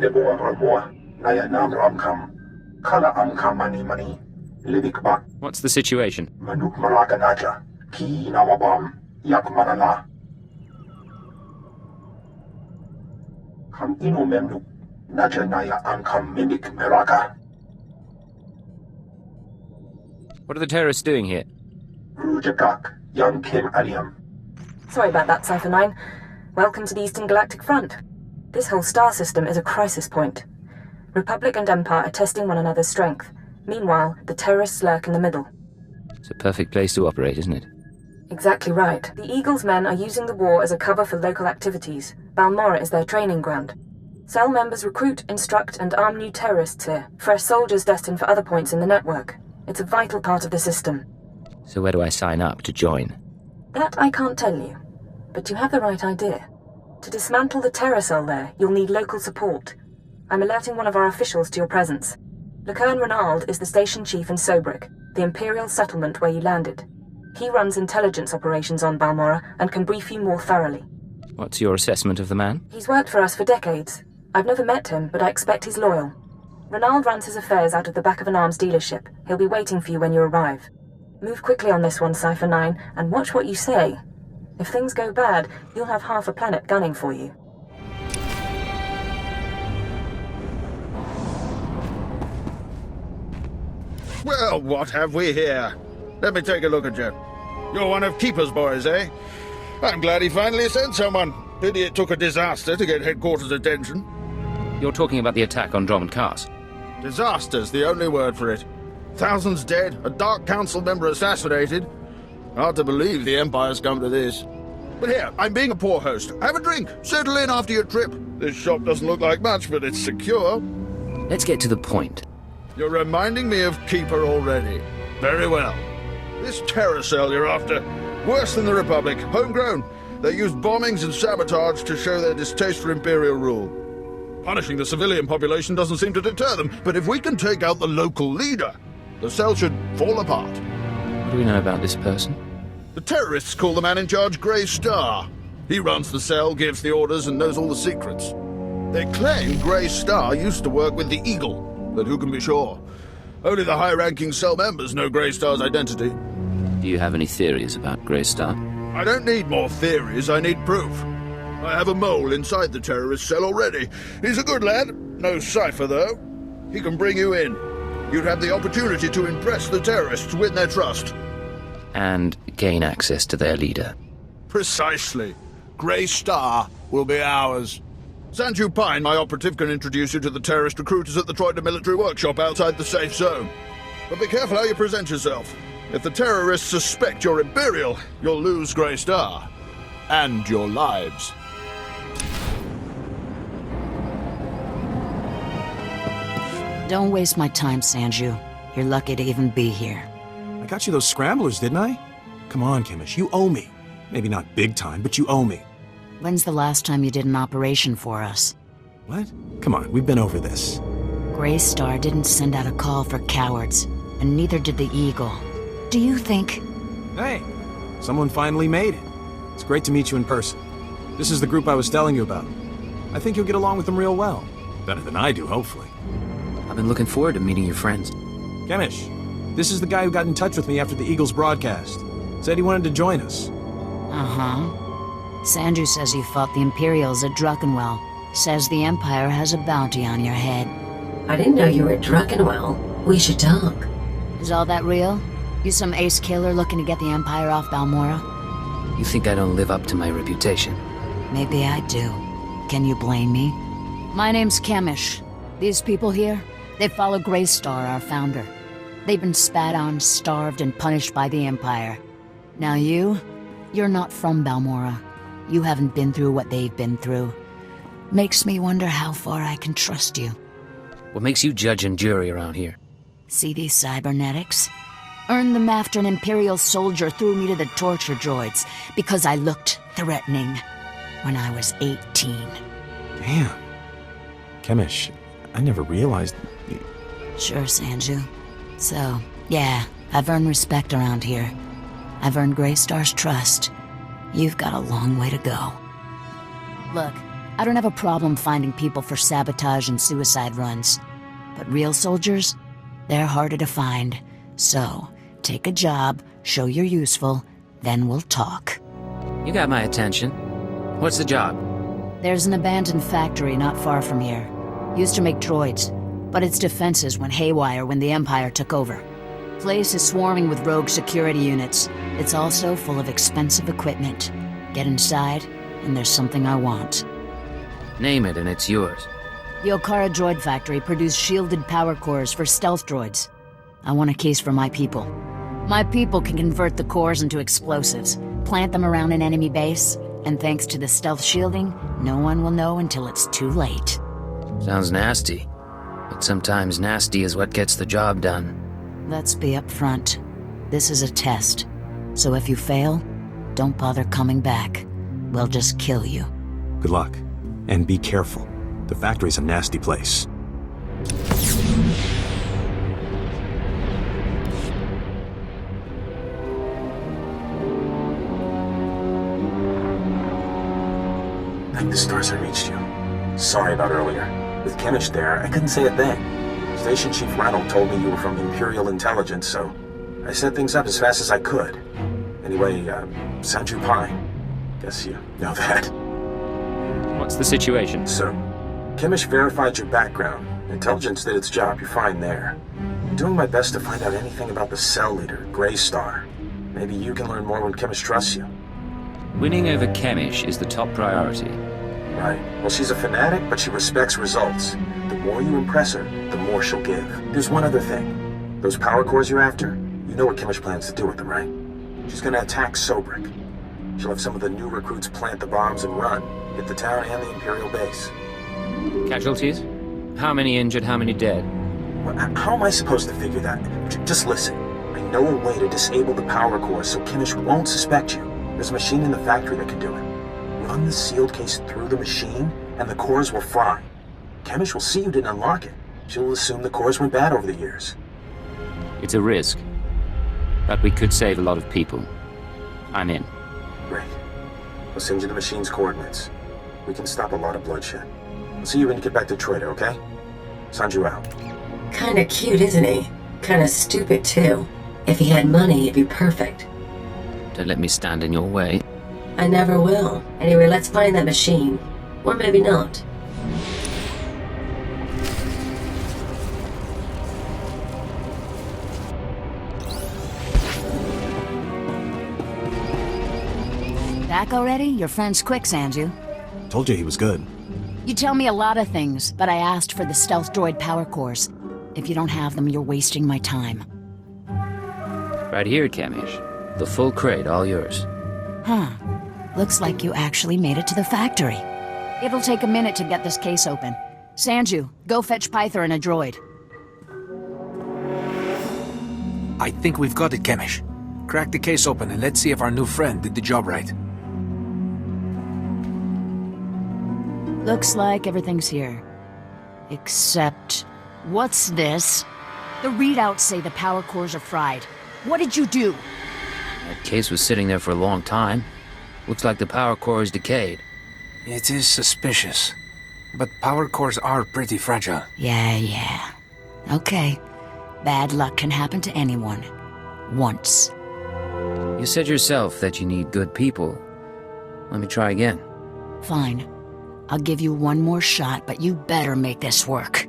Lebo Balmorra, Naya Nam Ramkam, Kala Amkam Mani, Lidik Bak, What's the situation? Manuk Maraganaja, Ki Nawabam, Yak Marala. Kam Ino Memnuk, Naja Naya Amkam Mimik Meraka. What are the terrorists doing here? Rujakak, Young Kim Aliam. Sorry about that, Cypher 9. Welcome to the Eastern Galactic Front. This whole star system is a crisis point. Republic and Empire are testing one another's strength. Meanwhile, the terrorists lurk in the middle. It's a perfect place to operate, isn't it? Exactly right. The Eagle's men are using the war as a cover for local activities. Balmorra is their training ground. Cell members recruit, instruct, and arm new terrorists here. Fresh soldiers destined for other points in the network. It's a vital part of the system. So where do I sign up to join? That I can't tell you. But you have the right idea. To dismantle the terror cell there, you'll need local support. I'm alerting one of our officials to your presence. Lucerne Renald is the station chief in Sobrik, the Imperial settlement where you landed. He runs intelligence operations on Balmorra and can brief you more thoroughly. What's your assessment of the man? He's worked for us for decades. I've never met him, but I expect he's loyal. Renald runs his affairs out of the back of an arms dealership. He'll be waiting for you when you arrive. Move quickly on this one, Cypher 9, and watch what you say. If things go bad, you'll have half a planet gunning for you. Well, what have we here? Let me take a look at you. You're one of Keeper's boys, eh? I'm glad he finally sent someone. Pity it took a disaster to get headquarters attention. You're talking about the attack on Drummond Cars. Disaster's the only word for it. Thousands dead, a Dark Council member assassinated. Hard to believe the Empire's come to this. But here, I'm being a poor host. Have a drink. Settle in after your trip. This shop doesn't look like much, but it's secure. Let's get to the point. You're reminding me of Keeper already. Very well. This terror cell you're after, worse than the Republic, homegrown. They used bombings and sabotage to show their distaste for Imperial rule. Punishing the civilian population doesn't seem to deter them, but if we can take out the local leader, the cell should fall apart. What do we know about this person? The terrorists call the man in charge Grey Star. He runs the cell, gives the orders, and knows all the secrets. They claim Grey Star used to work with the Eagle, but who can be sure? Only the high-ranking cell members know Grey Star's identity. Do you have any theories about Grey Star? I don't need more theories, I need proof. I have a mole inside the terrorist cell already. He's a good lad. No cipher, though. He can bring you in. You'd have the opportunity to impress the terrorists, win their trust. And gain access to their leader. Precisely. Grey Star will be ours. Sanju Pine, my operative, can introduce you to the terrorist recruiters at the Troida military workshop outside the safe zone. But be careful how you present yourself. If the terrorists suspect you're Imperial, you'll lose Grey Star. And your lives. Don't waste my time, Sanju. You're lucky to even be here. I got you those scramblers, didn't I? Come on, Kimish, you owe me. Maybe not big time, but you owe me. When's the last time you did an operation for us? What? Come on, we've been over this. Grey Star didn't send out a call for cowards, and neither did the Eagle. Do you think... Hey, someone finally made it. It's great to meet you in person. This is the group I was telling you about. I think you'll get along with them real well. Better than I do, hopefully. I've been looking forward to meeting your friends. Kemish, this is the guy who got in touch with me after the Eagles broadcast. Said he wanted to join us. Uh-huh. Sanju says you fought the Imperials at Druckenwell. Says the Empire has a bounty on your head. I didn't know you were at Druckenwell. We should talk. Is all that real? You some ace killer looking to get the Empire off Balmorra? You think I don't live up to my reputation? Maybe I do. Can you blame me? My name's Kemish. These people here, they follow Grey Star, our founder. They've been spat on, starved, and punished by the Empire. Now you're not from Balmorra. You haven't been through what they've been through. Makes me wonder how far I can trust you. What makes you judge and jury around here? See these cybernetics? Earned them after an Imperial soldier threw me to the torture droids because I looked threatening when I was 18. Damn. Kemish, I never realized... Sure, Sanju. So, yeah, I've earned respect around here. I've earned Grey Star's trust. You've got a long way to go. Look, I don't have a problem finding people for sabotage and suicide runs. But real soldiers? They're harder to find. So, take a job, show you're useful, then we'll talk. You got my attention. What's the job? There's an abandoned factory not far from here. Used to make droids, but its defenses went haywire when the Empire took over. Place is swarming with rogue security units. It's also full of expensive equipment. Get inside, and there's something I want. Name it and it's yours. The Okara droid factory produced shielded power cores for stealth droids. I want a case for my people. My people can convert the cores into explosives, plant them around an enemy base, and thanks to the stealth shielding, no one will know until it's too late. Sounds nasty. But sometimes nasty is what gets the job done. Let's be upfront. This is a test. So if you fail, don't bother coming back. We'll just kill you. Good luck. And be careful. The factory's a nasty place. Thank the stars I reached you. Sorry about earlier. With Kemish there, I couldn't say a thing. Station Chief Ranald told me you were from Imperial Intelligence, so I set things up as fast as I could. Anyway, Sanju Pine. Guess you know that. What's the situation? So, Kemish verified your background. Intelligence did its job, you're fine there. I'm doing my best to find out anything about the cell leader, Grey Star. Maybe you can learn more when Kemish trusts you. Winning over Kemish is the top priority. Right. Well, she's a fanatic, but she respects results. The more you impress her, the more she'll give. There's one other thing. Those power cores you're after, you know what Kemish plans to do with them, right? She's gonna attack Sobrik. She'll have some of the new recruits plant the bombs and run, hit the town and the Imperial base. Casualties? How many injured, how many dead? Well, how am I supposed to figure that? Just listen. I know a way to disable the power cores so Kemish won't suspect you. There's a machine in the factory that can do it. Run the sealed case through the machine, and the cores will fry. Kemish will see you didn't unlock it. She'll assume the cores went bad over the years. It's a risk. But we could save a lot of people. I'm in. Great. I'll send you the machine's coordinates. We can stop a lot of bloodshed. I'll see you when you get back to Troida, okay? Sanju out. Kinda cute, isn't he? Kinda stupid, too. If he had money, he'd be perfect. Don't let me stand in your way. I never will. Anyway, let's find that machine. Or maybe not. Back already? Your friend's quick, Sanju. Told you he was good. You tell me a lot of things, but I asked for the stealth droid power cores. If you don't have them, you're wasting my time. Right here, Kemish. The full crate, all yours. Huh. Looks like you actually made it to the factory. It'll take a minute to get this case open. Sanju, go fetch Pythor and a droid. I think we've got it, Kemish. Crack the case open and let's see if our new friend did the job right. Looks like everything's here. Except... what's this? The readouts say the power cores are fried. What did you do? That case was sitting there for a long time. Looks like the power core is decayed. It is suspicious. But power cores are pretty fragile. Yeah. Okay. Bad luck can happen to anyone. Once. You said yourself that you need good people. Let me try again. Fine. I'll give you one more shot, but you better make this work.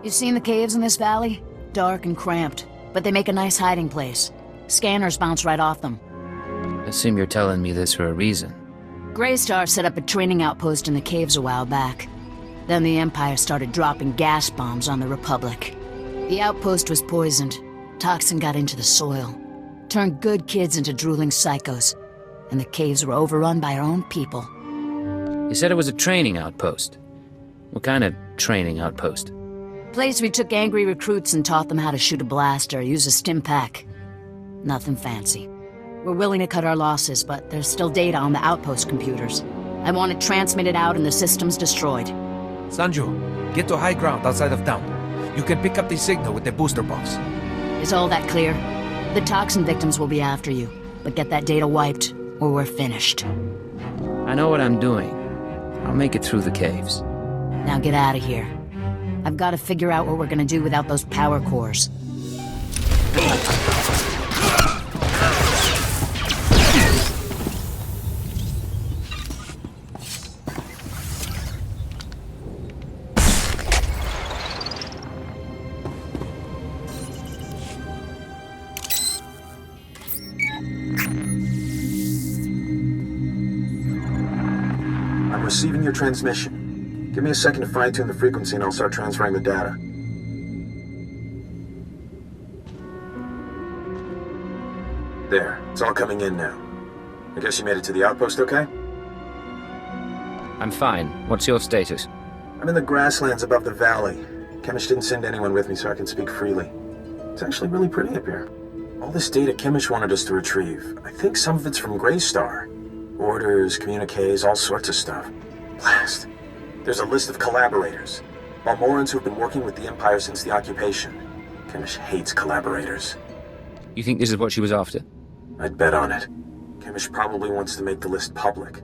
You seen the caves in this valley? Dark and cramped, but they make a nice hiding place. Scanners bounce right off them. Assume you're telling me this for a reason. Grey Star set up a training outpost in the caves a while back. Then the Empire started dropping gas bombs on the Republic. The outpost was poisoned. Toxin got into the soil. Turned good kids into drooling psychos. And the caves were overrun by our own people. You said it was a training outpost. What kind of training outpost? Place we took angry recruits and taught them how to shoot a blaster, use a stim pack. Nothing fancy. We're willing to cut our losses, but there's still data on the outpost computers. I want it transmitted out and the systems destroyed. Sanju, get to high ground outside of town. You can pick up the signal with the booster box. Is all that clear? The toxin victims will be after you, but get that data wiped, or we're finished. I know what I'm doing. I'll make it through the caves. Now get out of here. I've got to figure out what we're gonna do without those power cores. I'm receiving your transmission. Give me a second to fine-tune the frequency and I'll start transferring the data. There, it's all coming in now. I guess you made it to the outpost okay? I'm fine. What's your status? I'm in the grasslands above the valley. Chemish didn't send anyone with me so I can speak freely. It's actually really pretty up here. All this data Chemish wanted us to retrieve. I think some of it's from Greystar. Orders, communiques, all sorts of stuff. Blast. There's a list of collaborators. Balmorrans who've been working with the Empire since the occupation. Chemish hates collaborators. You think this is what she was after? I'd bet on it. Chemish probably wants to make the list public.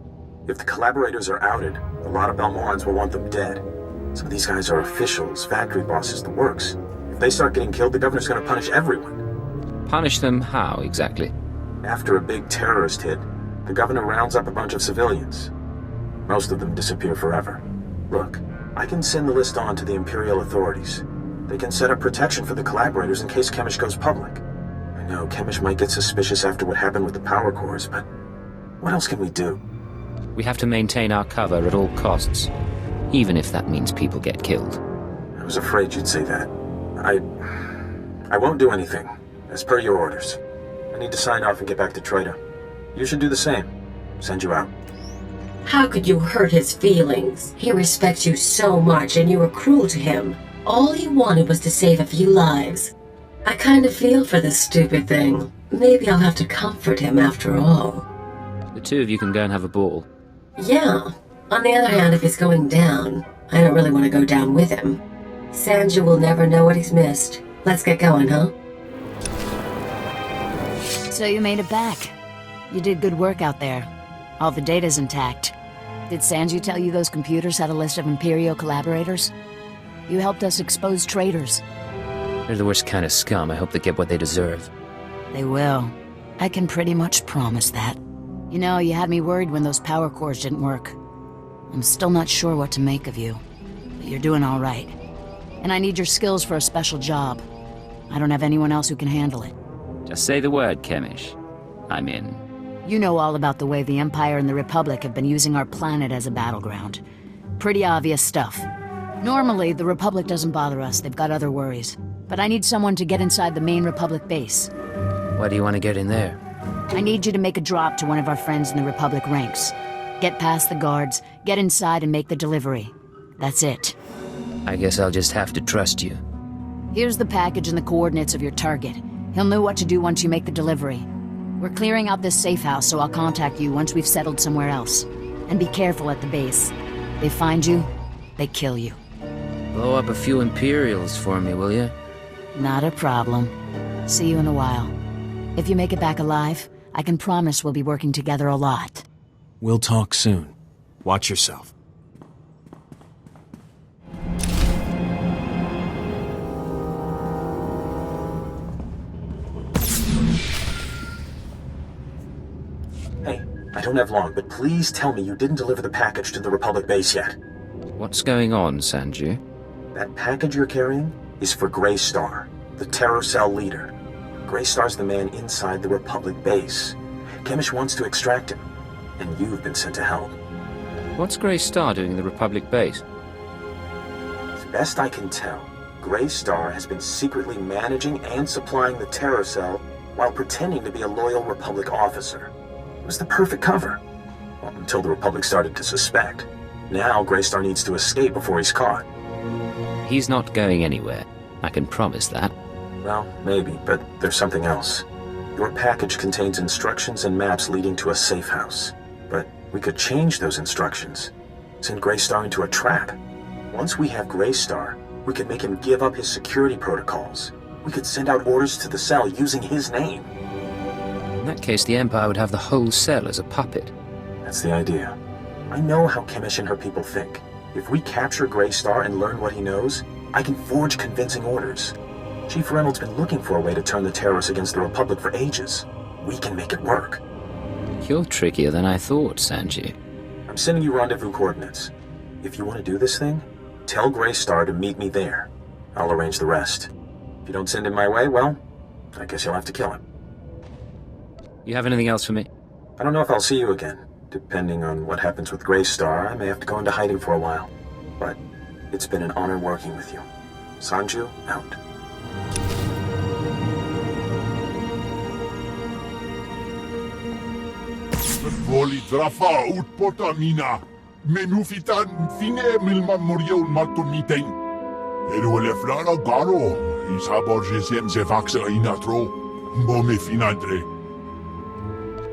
If the collaborators are outed, a lot of Balmorrans will want them dead. Some of these guys are officials, factory bosses, the works. If they start getting killed, the governor's gonna punish everyone. Punish them how, exactly? After a big terrorist hit, the governor rounds up a bunch of civilians. Most of them disappear forever. Look, I can send the list on to the Imperial authorities. They can set up protection for the collaborators in case Chemish goes public. I know Chemish might get suspicious after what happened with the power cores, but what else can we do? We have to maintain our cover at all costs, even if that means people get killed. I was afraid you'd say that. I won't do anything, as per your orders. I need to sign off and get back to Trader. You should do the same. Send you out. How could you hurt his feelings? He respects you so much and you were cruel to him. All he wanted was to save a few lives. I kind of feel for this stupid thing. Maybe I'll have to comfort him after all. The two of you can go and have a ball. Yeah. On the other hand, if he's going down, I don't really want to go down with him. Sanju will never know what he's missed. Let's get going, huh? So you made it back. You did good work out there. All the data's intact. Did Sanju tell you those computers had a list of Imperial collaborators? You helped us expose traitors. They're the worst kind of scum. I hope they get what they deserve. They will. I can pretty much promise that. You know, you had me worried when those power cores didn't work. I'm still not sure what to make of you. But you're doing all right. And I need your skills for a special job. I don't have anyone else who can handle it. Just say the word, Chemish. I'm in. You know all about the way the Empire and the Republic have been using our planet as a battleground. Pretty obvious stuff. Normally, the Republic doesn't bother us. They've got other worries. But I need someone to get inside the main Republic base. Why do you want to get in there? I need you to make a drop to one of our friends in the Republic ranks. Get past the guards, get inside and make the delivery. That's it. I guess I'll just have to trust you. Here's the package and the coordinates of your target. He'll know what to do once you make the delivery. We're clearing out this safe house, so I'll contact you once we've settled somewhere else. And be careful at the base. They find you, they kill you. Blow up a few Imperials for me, will you? Not a problem. See you in a while. If you make it back alive, I can promise we'll be working together a lot. We'll talk soon. Watch yourself. Hey, I don't have long, but please tell me you didn't deliver the package to the Republic base yet. What's going on, Sanju? That package you're carrying is for Greystar, the terror cell leader. Greystar's the man inside the Republic base. Chemish wants to extract him, and you've been sent to help. What's Greystar doing in the Republic base? As best I can tell, Greystar has been secretly managing and supplying the terror cell while pretending to be a loyal Republic officer. It was the perfect cover. Well, until the Republic started to suspect. Now Greystar needs to escape before he's caught. He's not going anywhere. I can promise that. Well, maybe, but there's something else. Your package contains instructions and maps leading to a safe house. But we could change those instructions. Send Greystar into a trap. Once we have Greystar, we could make him give up his security protocols. We could send out orders to the cell using his name. In that case, the Empire would have the whole cell as a puppet. That's the idea. I know how Kemish and her people think. If we capture Greystar and learn what he knows, I can forge convincing orders. Chief Reynolds been looking for a way to turn the terrorists against the Republic for ages. We can make it work. You're trickier than I thought, Sanju. I'm sending you rendezvous coordinates. If you want to do this thing, tell Greystar to meet me there. I'll arrange the rest. If you don't send him my way, well, I guess you'll have to kill him. You have anything else for me? I don't know if I'll see you again. Depending on what happens with Greystar, I may have to go into hiding for a while. But it's been an honor working with you. Sanju, out. Voli drafa utpota mina. Menufitan fine milman moriol matomitain. Eruele flana garo. Isaborgesem se faxa inatro. Bome finadre.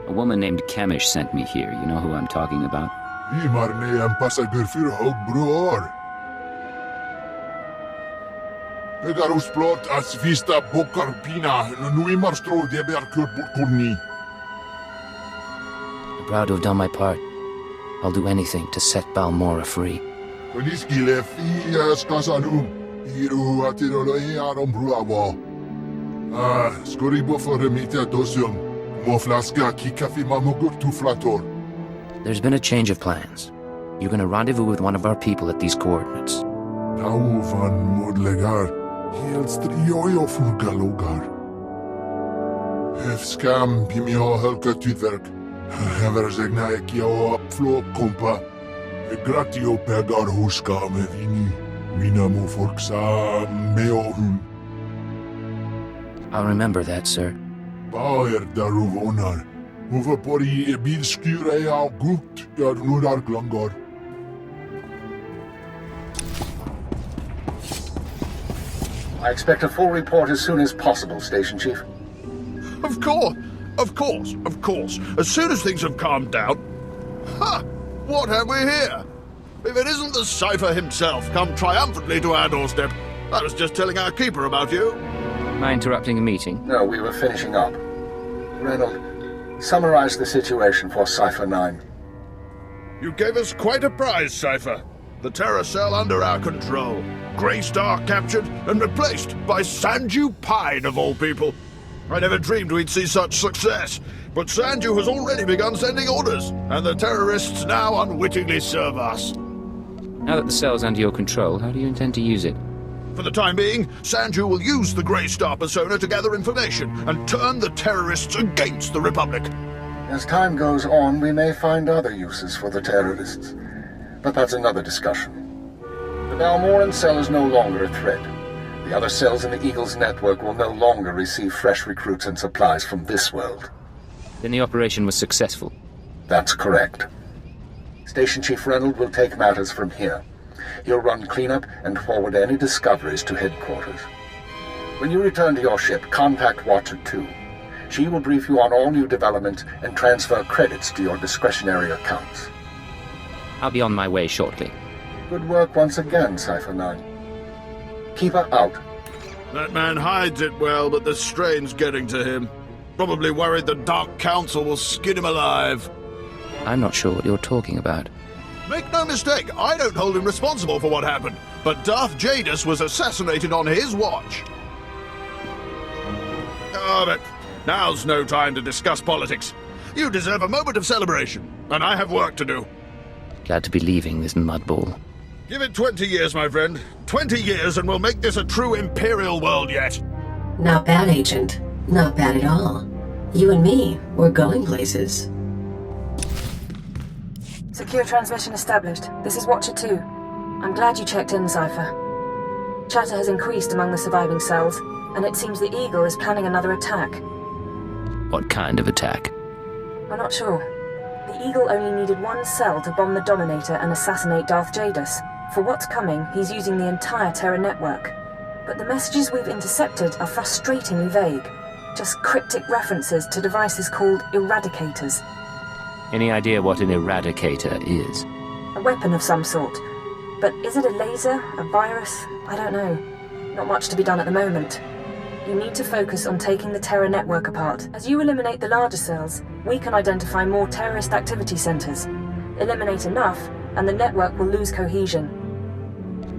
A woman named Kemish sent me here. You know who I'm talking about? Imarne am passager für hog broor. Pegarus plot as vista bokar pina. Nui marstro de berkur burkurni. I'm proud to have done my part. I'll do anything to set Balmorra free. Koniskile fias kasanum. Iru atirolo arom bruawa. Skoribo for remita dosum. Moflaska kikafi mamugur tu flator. There's been a change of plans. You're gonna rendezvous with one of our people at these coordinates. Tau van modlegar. Hielstrioio furgalogar. Hefskam pimio helka tutverk. Heverzegna ekio flo kompa. Gratio pegar huska me vini. Minamu forksa meohum. I'll remember that, sir. Bauer daruvonar. Uvapori ebid skure au gut nudar glangor. I expect a full report as soon as possible, Station Chief. Of course. As soon as things have calmed down. Ha! What have we here? If it isn't the Cypher himself, come triumphantly to our doorstep. I was just telling our keeper about you. Am I interrupting a meeting? No, we were finishing up. Reynolds, summarize the situation for Cypher 9. You gave us quite a prize, Cypher. The Terror Cell under our control. Greystar captured and replaced by Sanju Pine, of all people. I never dreamed we'd see such success, but Sanju has already begun sending orders, and the terrorists now unwittingly serve us. Now that the cell's under your control, how do you intend to use it? For the time being, Sanju will use the Greystar persona to gather information and turn the terrorists against the Republic. As time goes on, we may find other uses for the terrorists, but that's another discussion. The Balmorran cell is no longer a threat. The other cells in the Eagle's network will no longer receive fresh recruits and supplies from this world. Then the operation was successful. That's correct. Station Chief Reynolds will take matters from here. He'll run cleanup and forward any discoveries to headquarters. When you return to your ship, contact Watcher 2. She will brief you on all new developments and transfer credits to your discretionary accounts. I'll be on my way shortly. Good work once again, Cypher 9. Keep her out. That man hides it well, but the strain's getting to him. Probably worried the Dark Council will skin him alive. I'm not sure what you're talking about. Make no mistake, I don't hold him responsible for what happened, but Darth Jadus was assassinated on his watch. Oh, but now's no time to discuss politics. You deserve a moment of celebration, and I have work to do. Glad to be leaving this mudball. Give it 20 years, my friend. 20 years, and we'll make this a true Imperial world yet. Not bad, Agent. Not bad at all. You and me, we're going places. Secure transmission established. This is Watcher 2. I'm glad you checked in, Cypher. Chatter has increased among the surviving cells, and it seems the Eagle is planning another attack. What kind of attack? We're not sure. The Eagle only needed one cell to bomb the Dominator and assassinate Darth Jadus. For what's coming, he's using the entire Terra network. But the messages we've intercepted are frustratingly vague. Just cryptic references to devices called eradicators. Any idea what an eradicator is? A weapon of some sort. But is it a laser? A virus? I don't know. Not much to be done at the moment. You need to focus on taking the Terra network apart. As you eliminate the larger cells, we can identify more terrorist activity centers. Eliminate enough, and the network will lose cohesion.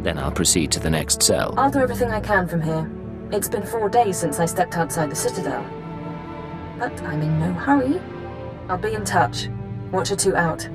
Then I'll proceed to the next cell. I'll do everything I can from here. It's been 4 days since I stepped outside the Citadel. But I'm in no hurry. I'll be in touch. Watcher 2 out.